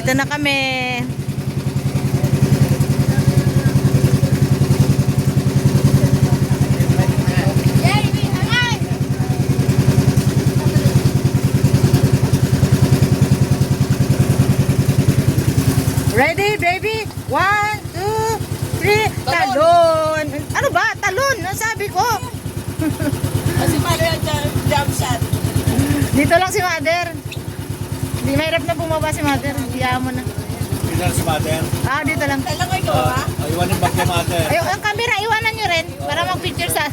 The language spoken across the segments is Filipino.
Dito na kami. Ready, baby? 1, 2, 3. Talon. Ano ba? Talon. Ang sabi ko. Kasi paano yung jump shot? Dito lang si Mother. Hindi mahirap na bumaba si Mother. Hiyaan mo na. Dito si Mother. Ah, dito lang. Kailan ko ikaw ba? Iwan yung bag ni Mother. Ayun, ang camera, iwanan nyo rin para mag-picture sa...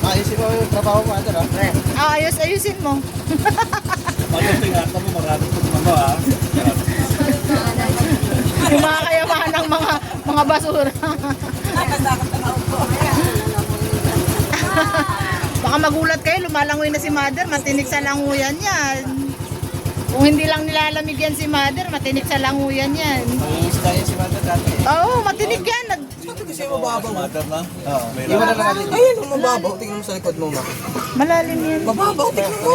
Ayusin mo yung trabaho mo, Mother, ha? ayusin mo. Tingnan mo, maraming tumama ha. Yung mga kayamahan ng mga basura. Baka magulat kayo, lumalangoy na si Mother, matinik sa languyan yan. Kung hindi lang nilalamig yan si Mother, matinik sa languyan yan. Ayos tayo si Mother dati. Oo, matinik yan. Kasi mababaw. Mother na? Oo. Iwan na lang natin. Ayun, mababaw. Tingnan mo sa likod mo, ma. Malalim yan. Mababaw, tingnan mo.